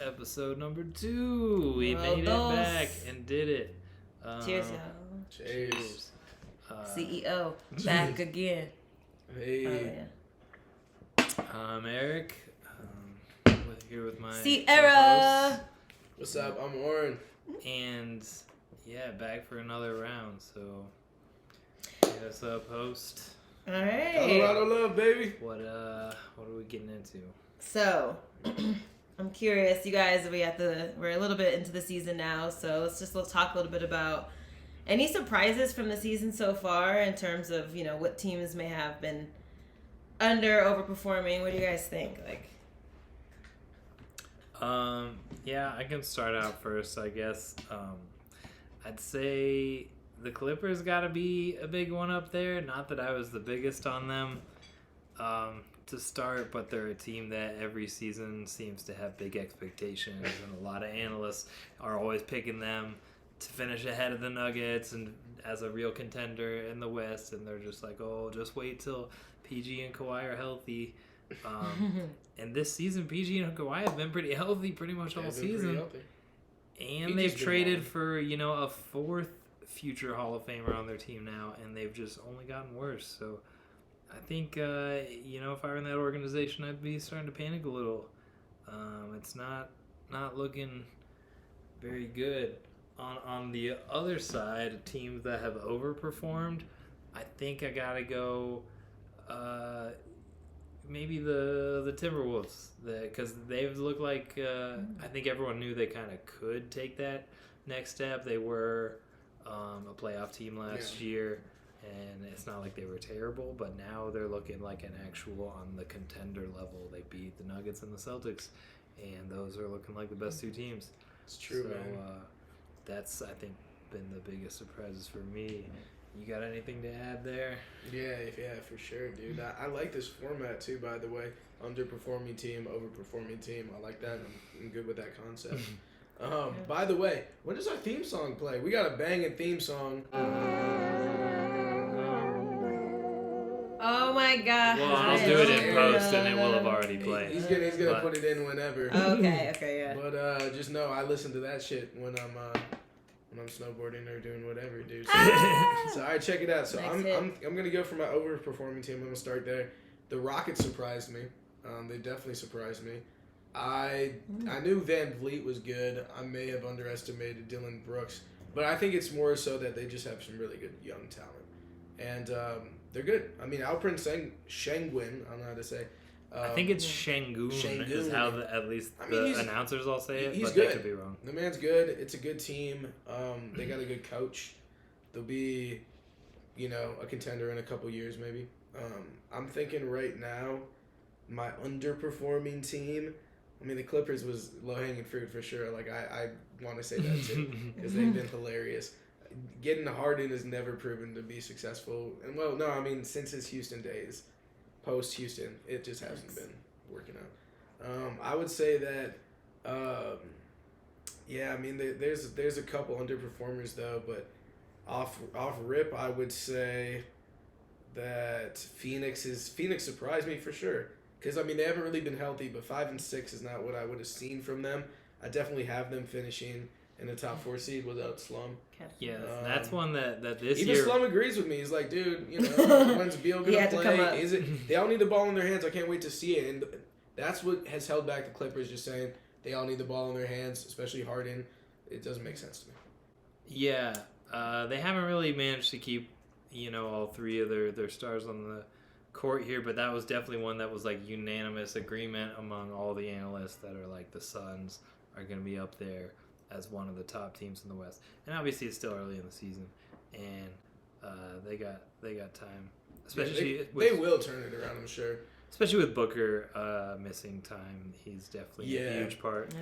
episode number 2. We Well, made it back and did it. Cheers, y'all. Cheers. CEO, back again. Hey. Oh, Eric. Here with my Sierra. co-host. What's up? I'm Warren. And yeah, back for another round. So hit us up, host. All right. Colorado love, baby. What are we getting into? So, I'm curious, you guys. We're a little bit into the season now, so let's talk a little bit about any surprises from the season so far in terms of what teams may have been overperforming. What do you guys think? Yeah, I can start out first, I guess. I'd say the Clippers got to be a big one up there. Not that I was the biggest on them to start, but they're a team that every season seems to have big expectations, and a lot of analysts are always picking them to finish ahead of the Nuggets and as a real contender in the West, and they're just like, oh, just wait till PG and Kawhi are healthy. And this season, PG and Kawhi have been pretty healthy pretty much all season. And they've traded for, a fourth future Hall of Famer on their team now, and they've just only gotten worse. So I think, if I were in that organization, I'd be starting to panic a little. It's not looking very good. On the other side, teams that have overperformed, I think I got to go... maybe the Timberwolves, because they've looked like I think everyone knew they kind of could take that next step. They were a playoff team last year, and it's not like they were terrible, but now they're looking like an actual on the contender level. They beat the Nuggets and the Celtics, and those are looking like the best two teams. It's true, so, man. That's, I think, been the biggest surprises for me. You got anything to add there? Yeah, for sure, dude. I like this format too, by the way. Underperforming team, overperforming team. I like that. I'm good with that concept. By the way, when does our theme song play? We got a banging theme song. Oh my god. Well, I'll do it in post, and it will have already played. He's gonna put it in whenever. Okay, yeah. But just know I listen to that shit when I'm snowboarding or doing whatever, dude. So, so all right, check it out. So I'm gonna go for my overperforming team. I'm gonna start there. The Rockets surprised me. They definitely surprised me. I knew Van Vliet was good. I may have underestimated Dylan Brooks, but I think it's more so that they just have some really good young talent, and they're good. I mean, Alperen Sengun, I don't know how to say. I think it's Şengün is how at least the announcers all say it, but good. They could be wrong. The man's good. It's a good team. They got a good coach. They'll be, a contender in a couple years maybe. I'm thinking right now, my underperforming team, I mean, the Clippers was low-hanging fruit for sure. Like, I want to say that too because they've been hilarious. Getting Harden has never proven to be successful. And, well, no, I mean, since his Houston days. Post-Houston, it just hasn't been working out. I would say that, there's a couple underperformers though, but off rip, I would say that Phoenix surprised me for sure. Because, I mean, they haven't really been healthy, but 5 and 6 is not what I would have seen from them. I definitely have them finishing in the top 4 seed without Slum. Yeah, that's one that this even year... Slum agrees with me. He's like, dude, when's Beal going to play? They all need the ball in their hands. I can't wait to see it. And that's what has held back the Clippers, just saying they all need the ball in their hands, especially Harden. It doesn't make sense to me. Yeah, they haven't really managed to keep, all three of their stars on the court here, but that was definitely one that was like unanimous agreement among all the analysts that are like the Suns are going to be up there as one of the top teams in the West. And obviously it's still early in the season, and they got time. Especially they will turn it around, I'm sure. Especially with Booker missing time, he's definitely a huge part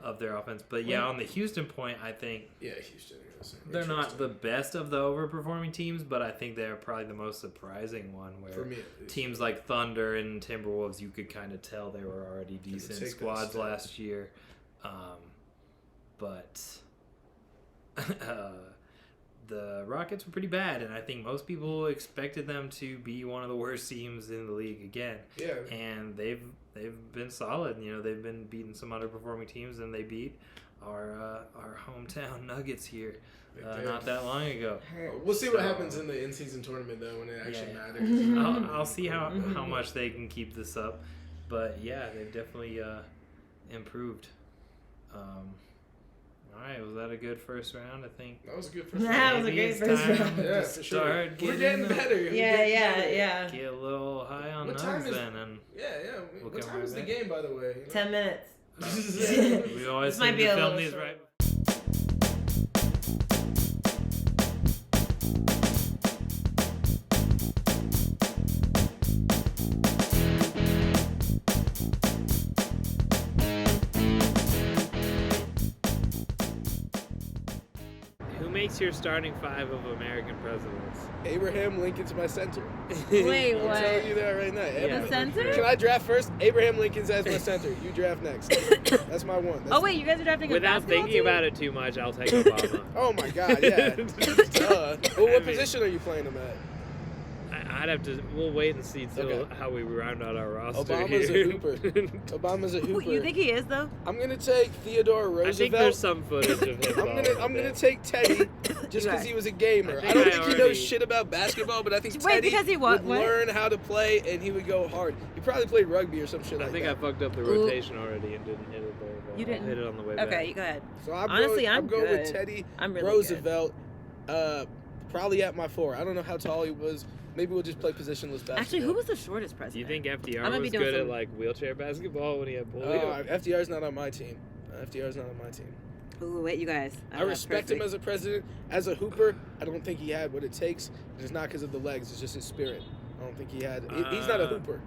of their offense. But on the Houston point, I think Houston is they're not the best of the overperforming teams, but I think they're probably the most surprising one. Where for me, teams like Thunder and Timberwolves, you could kind of tell they were already decent squads last year. But the Rockets were pretty bad, and I think most people expected them to be one of the worst teams in the league again. Yeah. And they've been solid. You know, they've been beating some underperforming teams, and they beat our hometown Nuggets here not that long ago. We'll see what happens in the in-season tournament though when it actually matters. I'll see how much they can keep this up, but yeah, they've definitely improved. All right, was that a good first round? I think that was a good first round. That was a great first round. Yeah, for sure. We're getting better. Yeah. Get a little high on Nugs then, and what time is the game, by the way? 10 minutes. We always This might seem be to a film little these short. right. Who makes your starting five of American presidents? Abraham Lincoln's my center. Wait, I'm what? telling you that right now. Yeah. The center? Can I draft first? Abraham Lincoln's as my center. You draft next. That's my one. Oh, wait, you guys are drafting a Without basketball thinking team? about it too much, I'll take Obama. Oh my God, yeah. Well, what position are you playing him at? I'd have to. We'll wait and see till Okay. how we round out our roster. Obama's here. a hooper. Obama's a hooper. You think he is, though? I'm gonna take Theodore Roosevelt. I think there's some footage of him. I'm gonna take Teddy just because he was a gamer. I don't think he knows shit about basketball, but I think Teddy because he would what? learn how to play and he would go hard. He probably played rugby or some shit like I think that. I fucked up the rotation already and didn't hit it very well. You didn't? I'll hit it on the way back. Okay, you go ahead. So Honestly, I'm I'm going good. with Teddy I'm really Roosevelt. Probably at my 4. I don't know how tall he was. Maybe we'll just play positionless basketball. Actually, who was the shortest Do president? you think I'm FDR gonna be was doing good at some- like wheelchair basketball when he had polio? Oh, FDR's not on my team. FDR's not on my team. Ooh, wait, you guys. I respect him as a president. As a hooper, I don't think he had what it takes. It's not because of the legs. It's just his spirit. I don't think he had. He's not a hooper.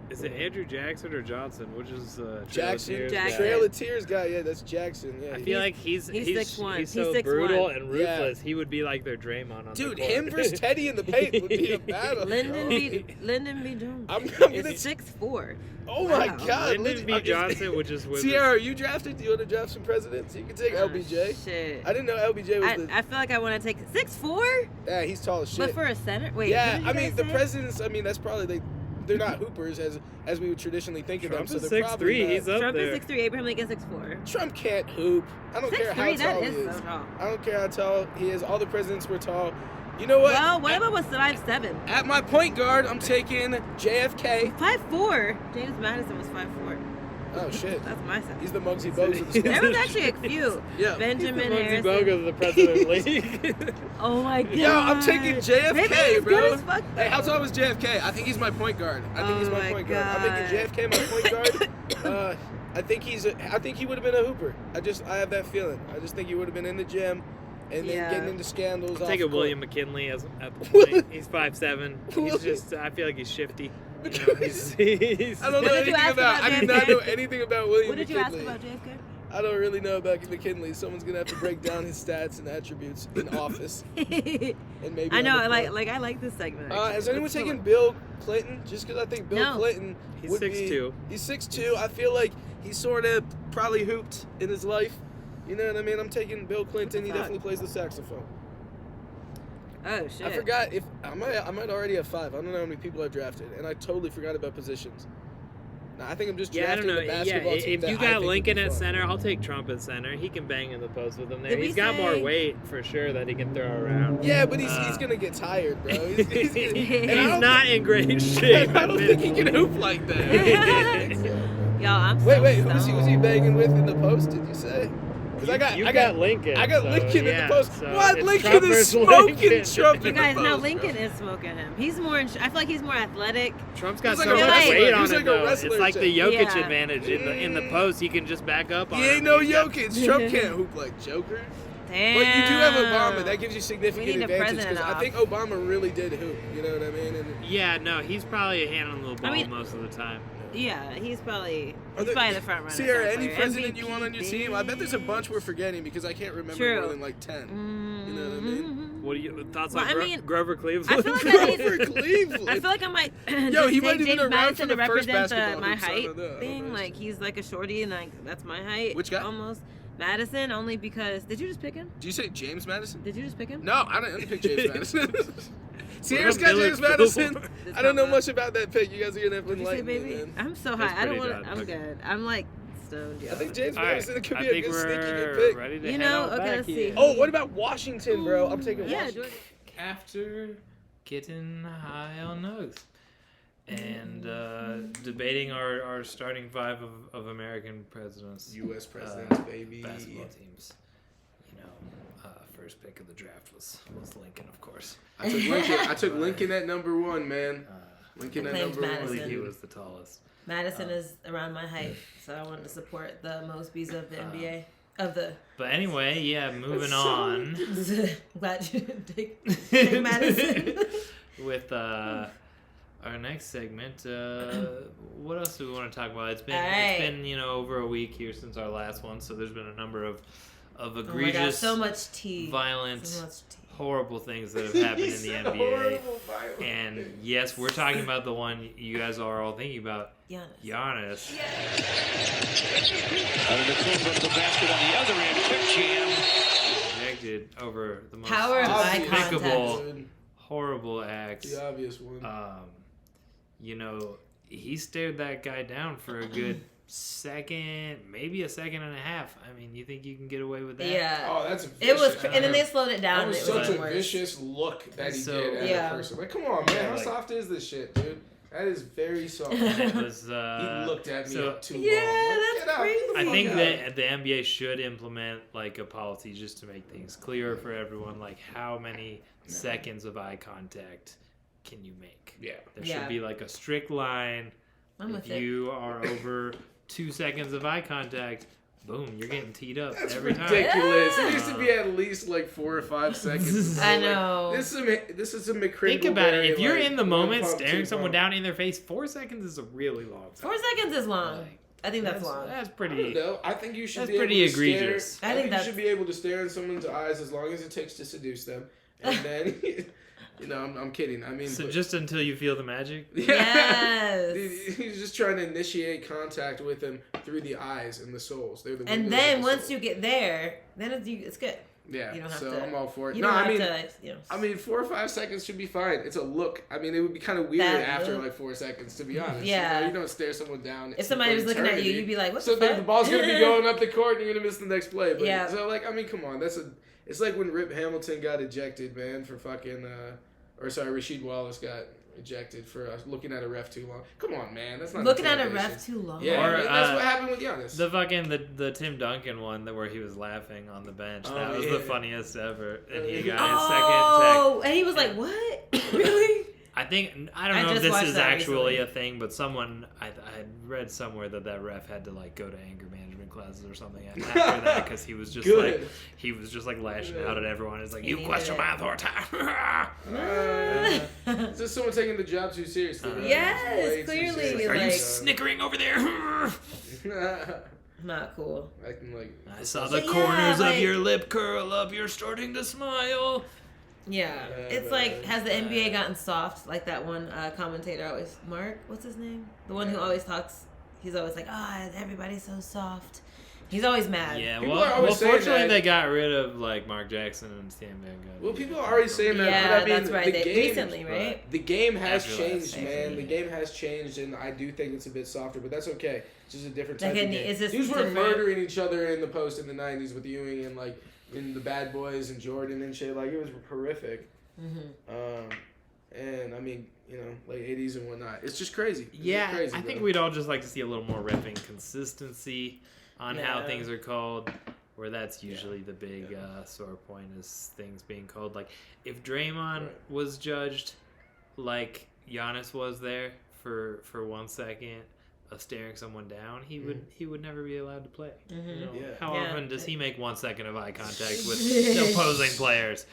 Is it Andrew Jackson or Johnson? Which is Jackson. Jackson. Trail of Tears guy. Yeah, that's Jackson. Yeah. I feel like he's 6'1". He's so He's 6'1". brutal and Yeah. ruthless. He would be like their Draymond on Dude, the court. him versus Teddy in the paint would be a battle. Lyndon B. Jones. I'm gonna. It's 6'4". Oh my Wow. God. Lyndon B. Johnson would just win. Sierra, are you drafted? Do you want to draft some presidents? You can take LBJ. Shit. I didn't know LBJ was I feel like I want to take 6'4", Yeah, he's tall as shit. but for a center. Wait. Yeah, who did I you mean guys the say? presidents. I mean that's probably they're not hoopers as we would traditionally think Trump of them. So is they're 6'3". probably not. He's up Trump there. is 6'3", Abraham Lincoln 6'4". Trump can't hoop. I don't care how 6'3", tall that he is is. so tall. I don't care how tall he is. All the presidents were tall. You know what? Well, what about was 5'7"? At my point guard, I'm taking JFK. 5'4". James Madison was 5'4". Oh shit. That's my size. He's the Muggsy Bogues of the squad. There was actually a few. Yeah. Benjamin Muggsy Harrison. Bogues of the President League. Oh my god. Yo, I'm taking JFK, Maybe he's bro. good as fuck, Hey, how though. tall was JFK? I think he's my point guard. I think he's my point guard. I'm making JFK my point guard. I think he would have been a hooper. I have that feeling. I just think he would have been in the gym and then getting into scandals. I'll take off a the William court. McKinley as at the point. He's 5'7". He's just. I feel like he's shifty. You know, he's I don't know What did you anything ask about. about I do not JFK? know anything about William What did you McKinley. ask about JFK? I don't really know about McKinley. Someone's gonna have to break down his stats and attributes in office, and maybe. I know. on the I court. I like this segment. Has anyone It's fun. taken Bill Clinton? Just because I think Bill No. Clinton He's would 6'2". He's 6'2". I feel like he sort of probably hooped in his life. You know what I mean? I'm taking Bill Clinton. He fuck? definitely plays the saxophone. Oh shit. I forgot if I might already have 5. I don't know how many people I've drafted, and I totally forgot about positions. Nah, I think I'm just Yeah, I drafting don't know. the Yeah, basketball team if that you I think got would Lincoln be at fun. center, I'll take Trump at center. He can bang in the post with him there. Did we He's got more say- weight for sure that he can throw around. Yeah, but he's gonna get tired, bro. He's He's and I don't not in great shape. I don't think he can hoop like that. Yo, I'm Wait, so who was he banging with in the post? Did you say? Because You got Lincoln. I got so, Lincoln in yeah, the post. so What? it's Lincoln Trump is versus smoking Lincoln. Trump You in guys the know post, Lincoln bro. is smoking him. He's more. I feel like he's more athletic. Trump's got He's like so a much wrestler. weight on He's him, like a though. wrestler It's like the chick. Jokic Yeah. advantage. In the post, he can just back up on He him. ain't no He's got- Jokic. Trump can't hoop like Joker. Damn. But you do have Obama. That gives you significant We need the advantage because president I think Obama really did hoop. You know what I mean? And Yeah, no, he's probably handling the ball mean- most of the time. Yeah, he's probably Are there- the front runner. Sierra, star any player. president MVP, you want on your team? I bet there's a bunch we're forgetting because I can't remember True. more than like 10. You know what I mean? What do you thoughts Well, on I mean, Grover Cleveland? I feel like I need- Grover Cleveland. I feel like I might Yo, just he take might have been James around Madison for to the first represent basketball my hoops. I height don't know. thing. Like he's like a shorty and like that's my height. Which guy? Almost. Madison, only because... Did you just pick him? Did you say James Madison? Did you just pick him? No, I didn't pick James Madison. Sierra's What got about James Billy Madison. Fillmore? I don't know much about that pick. You guys are going to have to Did you say enlighten me, baby? man. I'm so That's high. I don't pretty want to... done. I'm good. I'm like stoned, yo. I think James All right, Madison could I be a think good sneaky good we're pick. ready to You head know, on okay, back let's here. see. Oh, what about Washington, bro? I'm taking Yeah, Washington. After getting high on Nugs and debating our starting five of American presidents, U.S. presidents, baby. basketball teams. You know, first pick of the draft was Lincoln, of course. I took Lincoln. I took Lincoln at number 1, man. Lincoln at claimed number 1. I believe Madison. he was the tallest. Madison is around my height, so I wanted to support the Mosbys of the NBA. Of the... But anyway, yeah, moving on Glad you didn't take Madison. with our next segment. What else do we want to talk about? It's been over a week here since our last one, so there's been a number of egregious, oh my gosh, so much tea, violent, so much tea. Horrible things that have happened in the NBA. And yes, we're talking about the one you guys are all thinking about, Giannis. From the basket on the other end, quick jam. Ejected over the most Power of eye despicable, contact. horrible acts. The obvious one. He stared that guy down for a good second, maybe a second and a half. I mean, you think you can get away with that? Yeah. Oh, that's vicious. It was, and then they slowed it down. That was and such it a worse. vicious look that he So- did at a person. Like, come on, man. How like- soft is this shit, dude? That is very soft. It was, He looked at me so- too long. Yeah, Like, that's get out. crazy. I think Yeah. that the NBA should implement like a policy just to make things clearer for everyone, like how many seconds of eye contact can you make? Yeah. There Yeah. should be like a strict line. I'm If with it. you are over 2 seconds of eye contact, boom, you're getting teed up That's every ridiculous. time. It needs to be at least like 4 or 5 seconds. I Like, know. this is a McCrinkle. Think about it. If you're in the moment pump, staring two someone pump. down in their face, 4 seconds is a really long time. 4 seconds is long. Like, I think that's long. That's I don't pretty. know. I think you should That's be pretty able to egregious. Stare, I think you should be able to stare in someone's eyes as long as it takes to seduce them. And then, I'm kidding. I mean, So but- just until you feel the magic. Yes. He's just trying to initiate contact with them through the eyes and the souls. They're the And windows then of the once soul. you get there, then it's good. Yeah, You don't have so to- I'm all for it. You No, don't I have mean, to, 4 or 5 seconds should be fine. It's a look. I mean, it would be kind of weird That after look. like 4 seconds, to be honest. Yeah. You don't stare someone down. If somebody for was looking at you, eternity. you'd be like, what So the fuck? the ball's gonna be going up the court, and you're gonna miss the next play. But, Yeah. So like, I mean, come on, it's like when Rip Hamilton got ejected, man, for fucking, Rasheed Wallace got ejected for looking at a ref too long. Come on, man, that's not Looking at a intimidation. ref too long. Yeah, Or, that's what happened with Giannis. The fucking the Tim Duncan one where he was laughing on the bench. Oh, That was yeah. the funniest ever. And he got Oh, and he was like, what? Really? I think I I don't know if just this watched is that actually recently. a thing, but someone I had read somewhere that ref had to like go to anger management classes or something after that because he was just Good. like lashing out at everyone. It's like He you needed question it. my authority. It's just someone taking the job too seriously. man. Yes, Way too clearly, seriously. Are you like- snickering over there? Not cool. Acting like I saw So, the yeah, corners like- of your lip curl up. You're starting to smile. Yeah. Yeah, It's like, has the NBA gotten soft? Like that one commentator always, Mark, what's his name? The one who always talks, he's always like, everybody's so soft. He's always mad. Yeah, People well, are always saying fortunately that. they got rid of like Mark Jackson and Stan Van Gundy. Well, people are already saying that. Yeah, but I mean, that's right. The They- game, recently, right? The game has After that, changed, man. actually. The game has changed, and I do think it's a bit softer, but that's okay. It's just a different type Like, of game. is this Dudes were different? murdering each other in the post in the 90s with Ewing and like in the Bad Boys and Jordan and shit. Like it was horrific. Mm-hmm. And I mean, late 80s and whatnot. It's just crazy. It's Yeah, just crazy, I think bro. we'd all just like to see a little more reffing consistency on how Yeah. things are called, where that's usually the big sore point is things being called. Like, if Draymond Right. was judged like Giannis was there for 1 second of staring someone down, he would never be allowed to play. Mm-hmm. Yeah. How Yeah. often does he make 1 second of eye contact with opposing players?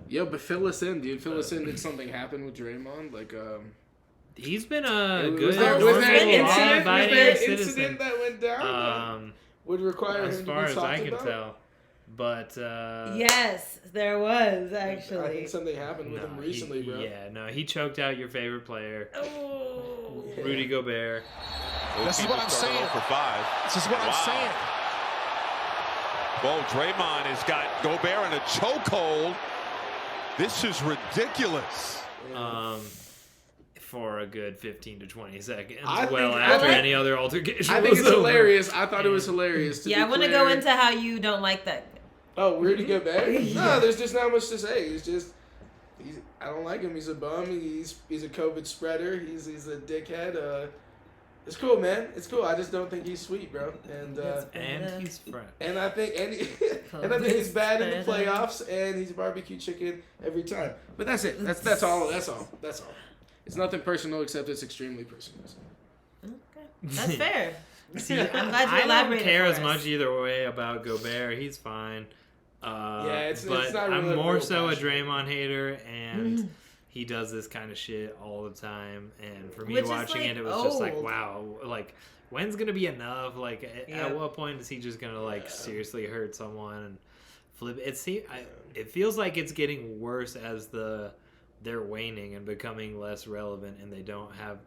Yo, but fill us in, dude. Fill us in. Did something happen with Draymond? Like, He's been a was good, there, normal, was there an incident? Was law-abiding there an citizen. incident that went down that would require As him far to be as talked I can about? tell. But Yes, there was, I actually. think something happened with him recently, bro. Yeah, no, he choked out your favorite player, Oh. Rudy Gobert. This is what I'm saying. For 5. This is what I'm saying. Well, Draymond has got Gobert in a chokehold. This is ridiculous. For a good 15 to 20 seconds. After Any other altercation. I think it's hilarious. I thought it was hilarious. I want to go into how you don't like that. Oh, Rudy Gobert? No, there's just not much to say. I don't like him. He's a bum. He's a COVID spreader. He's a dickhead. It's cool, man. It's cool. I just don't think he's sweet, bro. And he's French. And I think he's bad in the playoffs, and he's barbecue chicken every time. But that's it. That's all. It's nothing personal, except it's extremely personal. Okay, that's fair. See, I'm glad you I don't elaborated care for as us. much either way about Gobert. He's fine. It's but not really I'm more real so a passion. Draymond hater, and he does this kind of shit all the time. And for me Which is, watching like, it was just like, old. wow, like when's gonna be enough? Like Yeah. at what point is he just gonna like seriously hurt someone and flip? It feels like it's getting worse as they're waning and becoming less relevant, and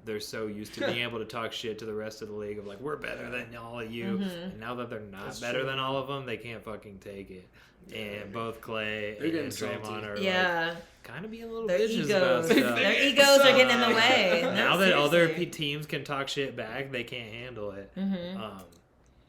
they're so used to being able to talk shit to the rest of the league of like, we're better than all of you. And now that they're not That's better true. than all of them, they can't fucking take it. And both Clay They're and getting Draymond salty. are like, kind of being little Their bitches about egos. stuff. Their egos are getting in the way. Now No, that other seriously. teams can talk shit back, they can't handle it.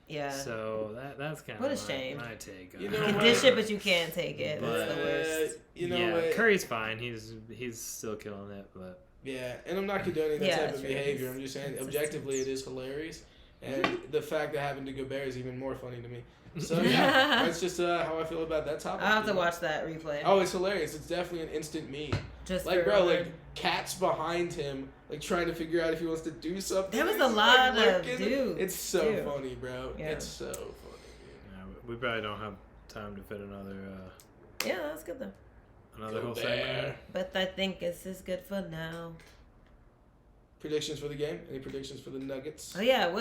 Yeah. So that's kind What a of shame. my take on You it. know You can what? dish it, but you can't take it. But- That's the worst. You know yeah, what? Curry's fine. He's still killing it, but Yeah, and I'm not condoning that Yeah, type of sure. behavior. I'm just saying, objectively, it is hilarious. And the fact that happened to Gobert is even more funny to me. So, yeah, that's just how I feel about that topic. I'll have to watch that replay. Oh, it's hilarious. It's definitely an instant meme. Just Like, for bro, one. like, cats behind him, like, trying to figure out if he wants to do something. There was He's a just, lot like, of lurking. dudes, It's so too. funny, bro. Yeah. It's so funny, yeah, we probably don't have time to fit another Yeah, that's good though. whole Gobert. segment. But I think this is good for now. Predictions for the game? Any predictions for the Nuggets? Oh yeah,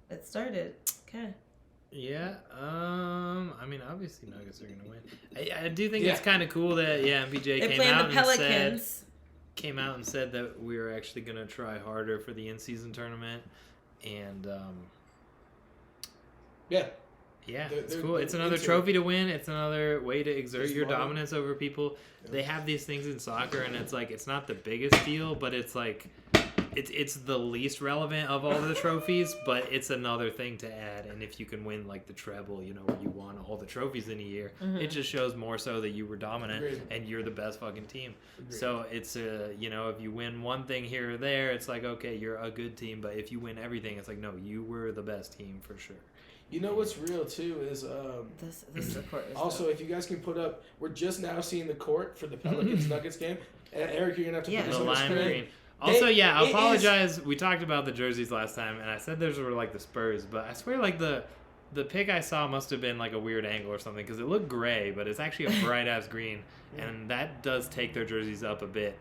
it started. Okay. Yeah, I mean, obviously Nuggets are gonna win. I do think Yeah. it's kind of cool that MPJ They're came playing out the and said Pelicans. that we were actually gonna try harder for the in-season tournament, and Yeah. yeah, They're- it's they're- cool. It's they're another into trophy to win. It's another way to exert Just your money. dominance over people. They have these things in soccer, and it's like it's not the biggest deal, but it's like it's the least relevant of all the trophies, but it's another thing to add. And if you can win like the treble, you know, where you won all the trophies in a year, it just shows more so that you were dominant Agreed. and you're the best fucking team. Agreed. So it's you know, if you win one thing here or there, it's like okay, you're a good team. But if you win everything, it's like no, you were the best team for sure. You know what's real, too, is... This is the court. Also, if you guys can put up, we're just now seeing the court for the Pelicans Nuggets game. And Eric, you're gonna have to Yeah. put this The on the lime screen. green. Also, yeah, I it is- apologize. We talked about the jerseys last time, and I said those were like the Spurs, but I swear like the pic I saw must have been like a weird angle or something because it looked gray, but it's actually a bright ass green, and that does take their jerseys up a bit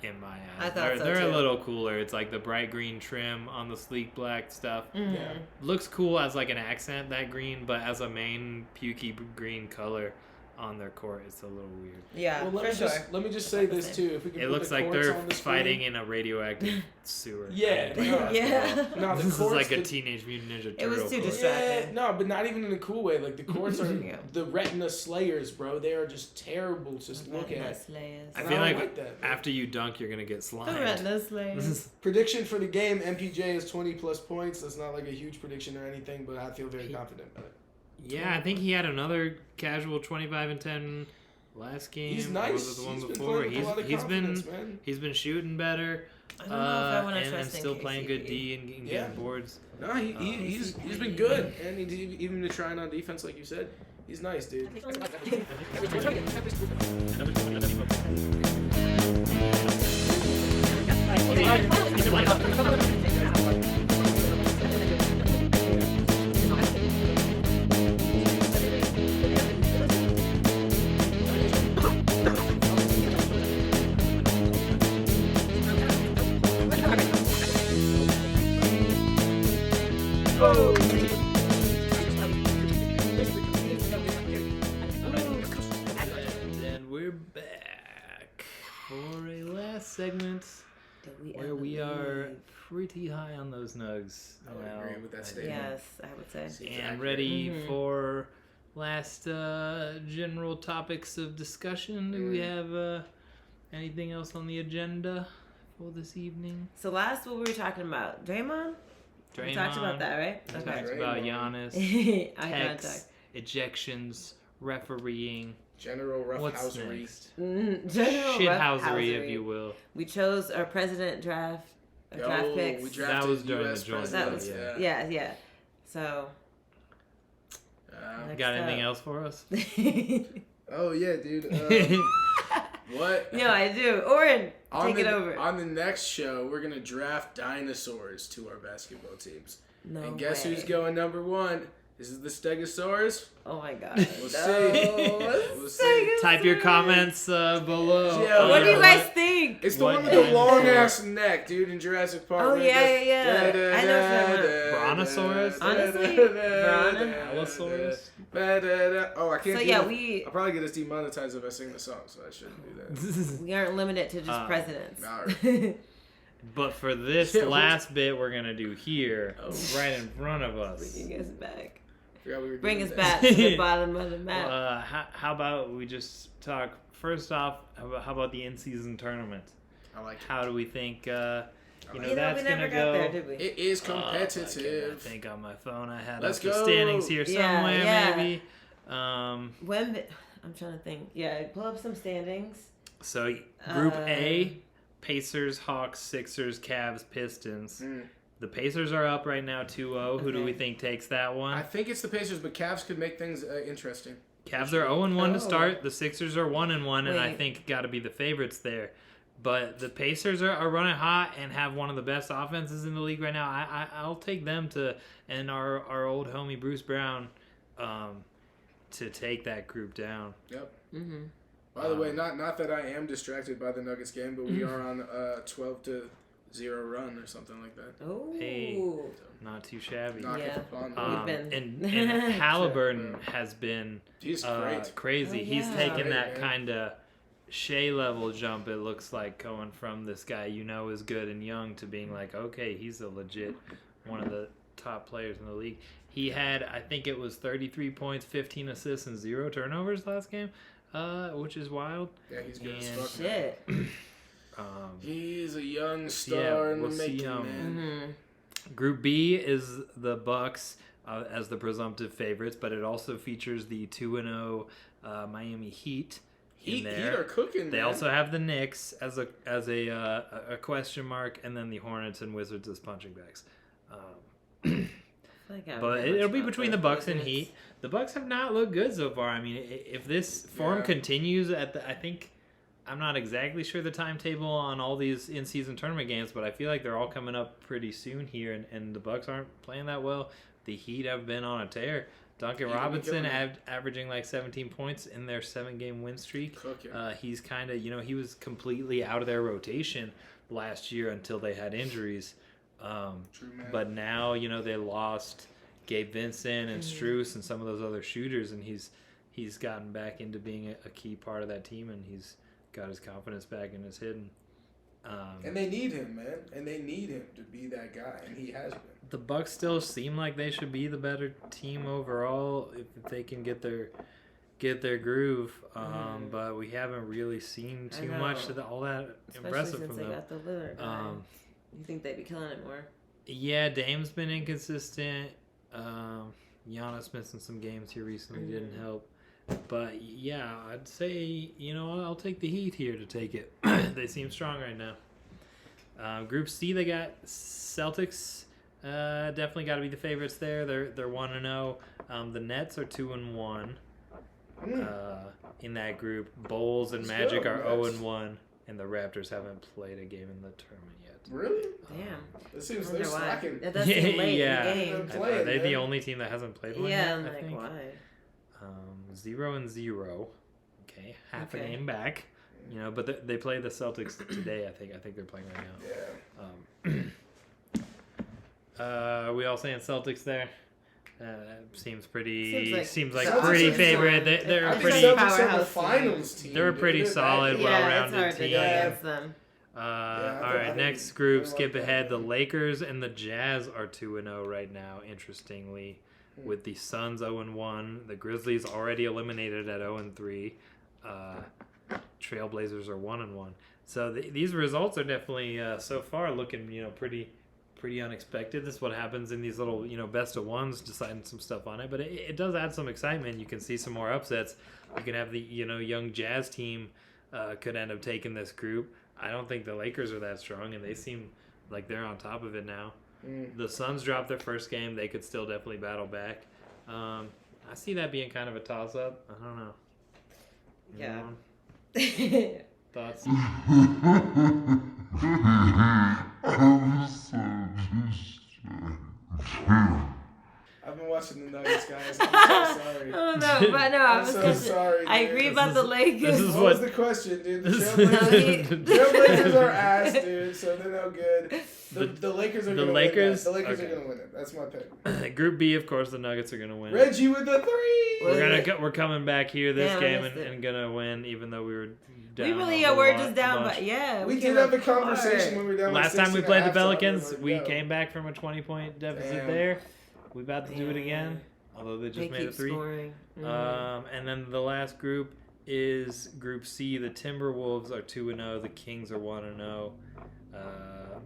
in my eyes. I thought so, they're too. a little cooler. It's like the bright green trim on the sleek black stuff. Yeah. Looks cool as like an accent, that green, but as a main pukey green color on their court, it's a little weird. Yeah, Well, for sure. let me just say this, too. If we can It put looks the like courts they're on the screen. fighting in a radioactive sewer. Yeah, no, Yeah. No, the This is courts, like a the- Teenage Mutant Ninja It was Turtle too court. distracting. Yeah, no, but not even in a cool way. Like, the courts are Yeah. the retina slayers, bro. They are just terrible to look at. Slayers. I And feel I don't like, like that, man. after you dunk, you're gonna get The slimed. retina slayers. Prediction for the game, MPJ is 20-plus points. That's not like a huge prediction or anything, but I feel very confident about it. Yeah, I think he had another casual 25 and 10 last game. He's Or nice. was it the one He's been before? playing with a lot of confidence, man. He's been shooting better. I don't know if I want to and trust in still playing good KCP. D and getting Yeah. boards. No, he's been good, and he's even trying on defense, like you said. He's nice, dude. And we're back for a last segment Did we where ever we are leave? pretty high on those Nugs. I would agree with that statement. Yes, I would say. Seems And accurate. ready for last general topics of discussion. Do we have anything else on the agenda for this evening? So last, what were we talking about? Draymond? We talked about that, right? We Okay. talked about Giannis, Eye techs, contact. ejections, refereeing. General What's roughhousery. next? General Shithousery, roughhousery. if you will. We chose our president draft picks. We drafted That was during US the joint. That presidents, was yeah. So next Got anything up. else for us? Oh yeah, dude. What? No, I do. Oren, take it over. On the next show, we're gonna draft dinosaurs to our basketball teams. No And guess way. who's going number 1? This is the Stegosaurus. Oh my god. We'll see. We'll see. Type your comments below. Yeah, What do you know guys what? think? It's the What one with the dinosaur? long ass neck, dude, in Jurassic Park. Oh, where it yeah. goes, I know what you're talking Brontosaurus? Honestly, Bron- Allosaurus? Oh, I can't So do yeah, it. I'll probably get us demonetized if I sing the song, so I shouldn't do that. we aren't limited to just presidents. Alright. But for this Yeah, last bit we're gonna do here, Oh. right in front of us. Bring us back. Forgot we were Bring doing us that. back to the bottom of the map. How about we just talk first off? How about the in-season tournament? I like it. How do we think? That's we never gonna got go. there, did we? It is I competitive. think on my phone I had Let's up the go. standings here Yeah, somewhere, yeah. maybe. When I'm trying to think. Yeah, pull up some standings. So Group A, Pacers, Hawks, Sixers, Cavs, Pistons. The Pacers are up right now 2-0. Who do we think takes that one? I think it's the Pacers, but Cavs could make things interesting. Cavs are 0-1 to Oh. start. The Sixers are 1-1, and I Wait. think got to be the favorites there. But the Pacers are running hot and have one of the best offenses in the league right now. I'll take them and our old homie Bruce Brown to take that group down. Yep. Mm-hmm. By the way, not that I am distracted by the Nuggets game, but we are on a 12-0 run or something like that. Oh. Hey. Not too shabby. Knock Yeah. it upon We've been- And Halliburton has been He's great. crazy. Oh, He's yeah. taken Great, that man. kind of Shea level jump, it looks like, going from this guy is good and young to being like, okay, he's a legit one of the top players in the league. He had, I think it was 33 points, 15 assists, and 0 turnovers last game, which is wild. Yeah, he's good as And- fuck. man. Shit. He's a young Yeah, star in we'll the see, making, man. Mm-hmm. Group B is the Bucks as the presumptive favorites, but it also features the 2-0 Miami Heat in Heat there. are cooking, They man. also have the Knicks as a question mark, and then the Hornets and Wizards as punching bags. But it'll be between the Bucks and Heat. The Bucks have not looked good so far. I mean, if this form continues I think I'm not exactly sure the timetable on all these in-season tournament games, but I feel like they're all coming up pretty soon here, and the Bucks aren't playing that well. The Heat have been on a tear. Duncan Robinson averaging like 17 points in their 7-game win streak. Cooking. He's kind of, he was completely out of their rotation last year until they had injuries. True, man. But now, they lost Gabe Vincent and Strus and some of those other shooters, and he's gotten back into being a key part of that team, and he's got his confidence back in his hidden. And they need him, man. And they need him to be that guy, and he has been. The Bucks still seem like they should be the better team overall if they can get their groove. But we haven't really seen too much of all that impressive since from they them. got the Lillard guy. You think they'd be killing it more? Yeah, Dame's been inconsistent. Giannis missing some games here recently didn't help. But yeah, I'd say, I'll take the Heat here to take it. They seem strong right now. Group C, they got Celtics. Definitely got to be the favorites there. They're 1-0. The Nets are 2-1 in that group. Bulls and Let's Magic go, are Nets. 0-1, and the Raptors haven't played a game in the tournament yet. Really? Damn. It seems I they're wonder why. slacking. That does seem late Yeah. in the game. They're playing, Are they the man. only team that hasn't played one Yeah, yet? I'm I like, think? why? 0-0. Okay, half a Okay. game back. But they play the Celtics today. I think they're playing right Yeah. now. Are we all saying Celtics there? Seems pretty. Seems like Celtics pretty are favorite. solid. They're I a think pretty. Celtics are the Powerhouse finals team. They're a dude. pretty They're that solid, good. well- Yeah, it's well-rounded hard to team. go against them. All right, next group, skip ahead. The Lakers and the Jazz are 2-0 right now, interestingly, with the Suns 0-1. The Grizzlies already eliminated at 0-3. Trailblazers are 1-1. So these results are definitely so far looking, pretty unexpected. This is what happens in these little, best of ones, deciding some stuff on it. But it does add some excitement. You can see some more upsets. You can have the, young Jazz team could end up taking this group. I don't think the Lakers are that strong, and they seem like they're on top of it now. The Suns dropped their first game. They could still definitely battle back. I see that being kind of a toss-up. I don't know. Yeah. Thoughts? I've been watching the Nuggets, guys. I'm so sorry. Oh no, but no, I'm so sorry. Dude. I agree about the Lakers. What was the question, dude? The Trailblazers are ass, dude. So they're no good. The Lakers are going to win that. The Lakers are going to win it. That's my pick. Group B, of course, the Nuggets are going to win. Reggie with the 3. We're coming back here this game and going to win, even though we were down. We're just down, but yeah. We did have a conversation when we were down. Last time we played the Pelicans, we came back from a 20-point deficit there. We about to do it again, although they just made it 3. And then the last group is Group C. The Timberwolves are 2-0. The Kings are 1-0.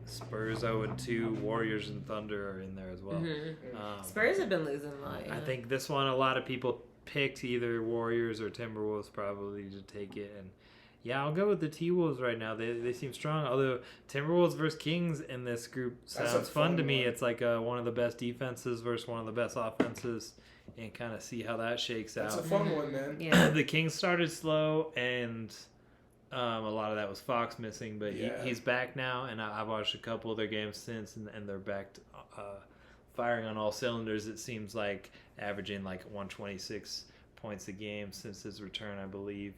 Spurs 0-2. Warriors and Thunder are in there as well. Spurs have been losing a lot. Yeah. I think this one, a lot of people picked either Warriors or Timberwolves probably to take it. And yeah, I'll go with the T-Wolves right now. They seem strong. Although Timberwolves versus Kings in this group sounds fun to me. It's like one of the best defenses versus one of the best offenses, and kind of see how that shakes out. It's a fun one, man. Yeah. The Kings started slow, and a lot of that was Fox missing, but he's back now, and I've watched a couple of their games since, and they're back to, firing on all cylinders. It seems like averaging like 126 points a game since his return, I believe.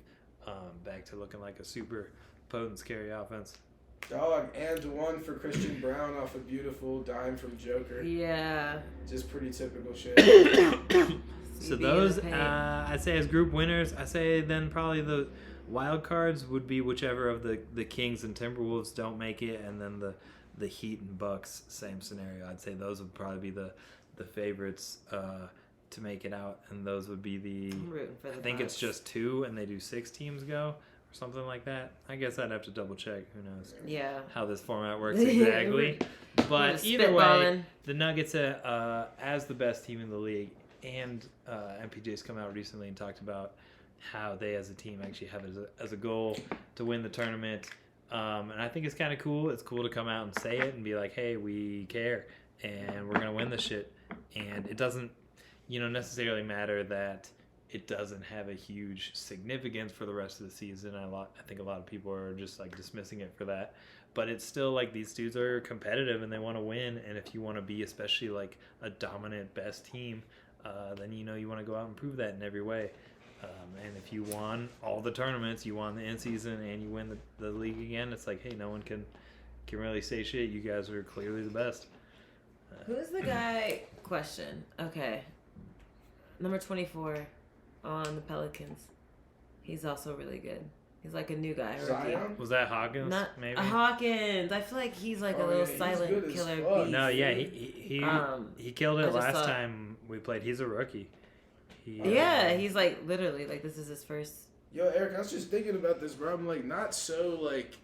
Back to looking like a super potent, scary offense. Dog, and one for Christian Brown off a beautiful dime from Joker. Yeah. Just pretty typical shit. So those, I'd say as group winners, I say then probably the wild cards would be whichever of the Kings and Timberwolves don't make it, and then the Heat and Bucks, same scenario. I'd say those would probably be the favorites to make it out, and those would be I think it's just 2 and they do 6 teams go or something like that. I guess I'd have to double check. Who knows how this format works exactly. But either way, the Nuggets as the best team in the league, and MPJ's come out recently and talked about how they as a team actually have as a goal to win the tournament. And I think it's kind of cool. It's cool to come out and say it and be like, hey, we care and we're going to win this shit. And it doesn't necessarily matter that it doesn't have a huge significance for the rest of the season. I think a lot of people are just like dismissing it for that, but it's still like these dudes are competitive and they want to win. And if you want to be especially like a dominant best team, then you want to go out and prove that in every way. And if you won all the tournaments, you won the end season, and you win the league again, it's like, hey, no one can really say shit. You guys are clearly the best. Who's the guy? Question. Okay. Number 24 on the Pelicans. He's also really good. He's like a new guy. Zion? Was that Hawkins? Maybe Hawkins. I feel like he's like a little silent killer beast. No, yeah, he killed it last time we played. He's a rookie. He's like literally like this is his first. Yo, Eric, I was just thinking about this, bro. I'm like not so like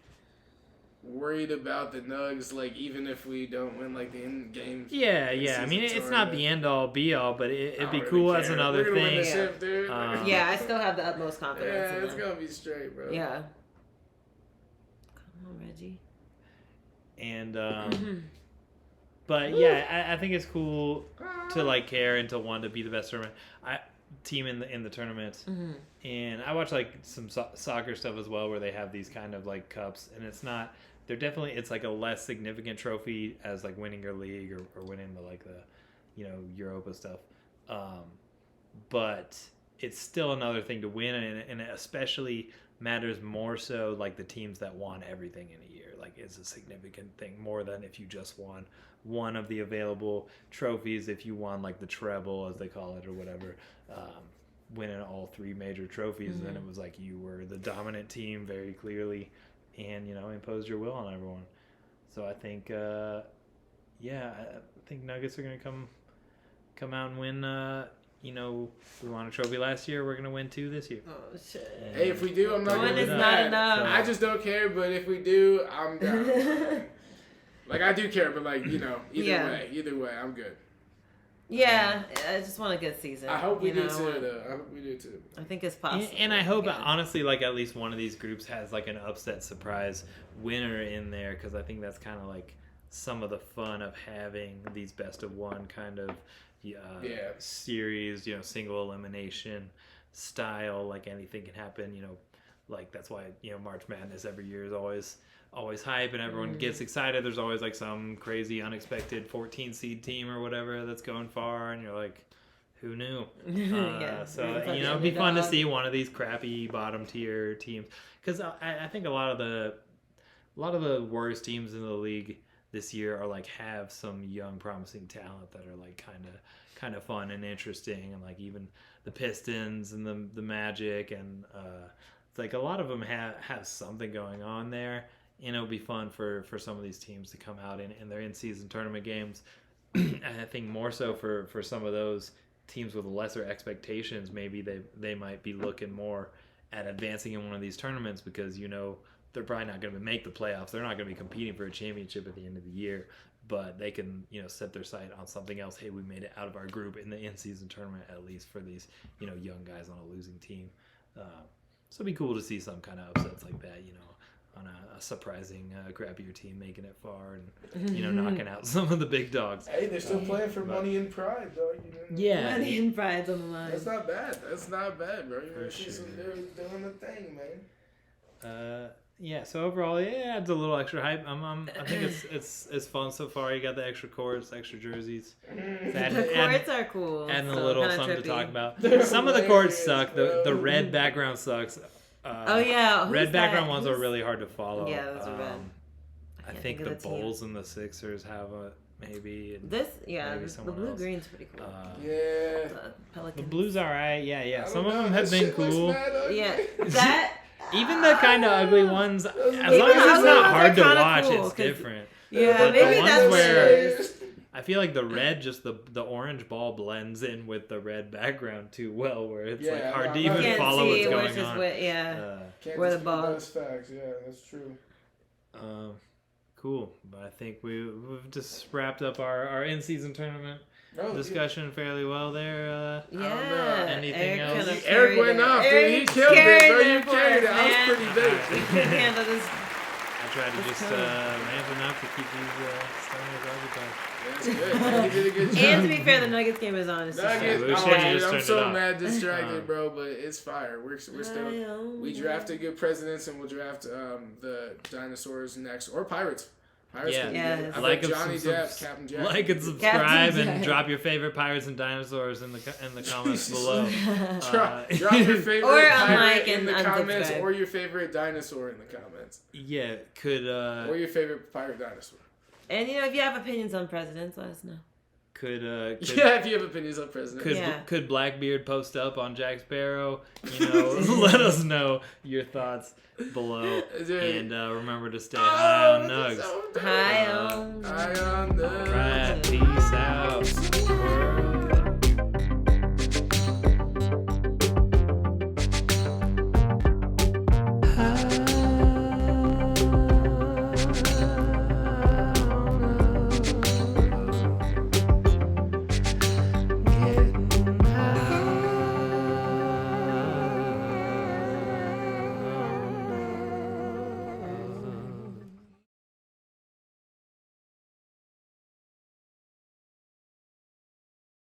worried about the Nugs, like even if we don't win like the end game. Yeah. I mean, it's not the end all be all, but it'd be cool as another thing. Win the ship, dude. I still have the utmost confidence. Yeah, it's gonna be straight, bro. Yeah. Come on, Reggie. And but yeah, I think it's cool to like care and to want to be the best team in the tournament. And I watch like some soccer stuff as well, where they have these kind of like cups, and it's like a less significant trophy as like winning your league or winning the Europa stuff. But it's still another thing to win, and it especially matters more so like the teams that won everything in a year. Like it's a significant thing more than if you just won one of the available trophies. If you won like the treble, as they call it, or whatever, winning all 3 major trophies, then it was like you were the dominant team very clearly. and impose your will on everyone. So I think, I think Nuggets are going to come out and win. We won a trophy last year. We're going to win 2 this year. Oh, shit. And Hey, if we do, I'm not One going to is be not mad. enough. I just don't care, but if we do, I'm down. Like, I do care, but, like, either way, I'm good. Yeah, I just want a good season. I hope we do too, though. I hope we do too. I think it's possible. And I hope, honestly, like, at least one of these groups has, like, an upset surprise winner in there, because I think that's kind of, like, some of the fun of having these best-of-one kind of series, single elimination style. Like, anything can happen, like, that's why, March Madness every year is always hype and everyone gets excited. There's always like some crazy unexpected 14 seed team or whatever that's going far, and you're like, who knew? So it'd be fun to see one of these crappy bottom tier teams, because I think a lot of the worst teams in the league this year are like have some young promising talent that are like kind of fun and interesting, and like even the Pistons and the Magic, and it's like a lot of them have something going on there. It'll be fun for some of these teams to come out in their in-season tournament games. And I think more so for some of those teams with lesser expectations, maybe they might be looking more at advancing in one of these tournaments, because they're probably not going to make the playoffs. They're not going to be competing for a championship at the end of the year, but they can set their sight on something else. Hey, we made it out of our group in the in-season tournament, at least for these young guys on a losing team. So it'd be cool to see some kind of upsets like that, on a surprising crappier team making it far, and knocking out some of the big dogs. Hey, they're still playing for money and pride, though. Yeah, Money and pride's on the line. That's not bad, bro. You're see some dudes doing the thing, man. Yeah. So overall, it adds a little extra hype. I think it's fun so far. You got the extra courts, extra jerseys. The courts are cool. Adding a so little kinda something trippy. to talk about. They're Some of the courts hilarious, suck. bro. The red background sucks. Red background ones are really hard to follow. Yeah, those are red. I can't think think the of the team. Bulls and the Sixers have a maybe. And Maybe the someone blue else. green's pretty cool. Yeah. The The Pelicans. Blues are alright. Yeah. I Some don't of know, them have that been shit looks cool. mad ugly. Yeah, that. Even the kind of ugly ones, as long as Even the it's ugly not ones hard are to kinda watch, cool, it's 'cause- different. Yeah, But the maybe ones that's where- what it is. I feel like the red, just the orange ball blends in with the red background too well, where it's like Yeah, hard to I even Can't follow see what's which going is on. what, yeah. Can't Where the dispute ball- those facts. Yeah, that's true. Cool, but I think we've just wrapped up our in-season tournament Oh, discussion fairly well there. Yeah. Anything Eric else? kinda Eric carried went it. off, dude. Eric He killed it, carried bro. You for carried it. us, I was man. pretty big. He couldn't handle this. I tried to just ramp enough to keep these stoners occupied. That's good, man. He did a good job. And to be fair, the Nuggets game is on. It's just Nuggets, we oh, should've dude, just I'm turned so it off. mad distracted, bro, but it's fire. We're still. I We drafted good presidents, and we'll draft the dinosaurs next, or pirates. Pirates Yeah. could be Yeah, good. it's- I Like like and Johnny sub- Depp, Captain Jack. Like and subscribe Captain and Jack. drop your favorite pirates and dinosaurs in the comments below. Drop your favorite Or pirate unlike in the and comments, unsubscribe. or your favorite dinosaur in the comments, Yeah, could or your favorite pirate dinosaur. And if you have opinions on presidents, let us know. could Yeah, if you have opinions on president. Could Yeah. could Blackbeard post up on Jack Sparrow? Let us know your thoughts below, and remember to stay high on Nugs. Hi, High on the. Right, peace out.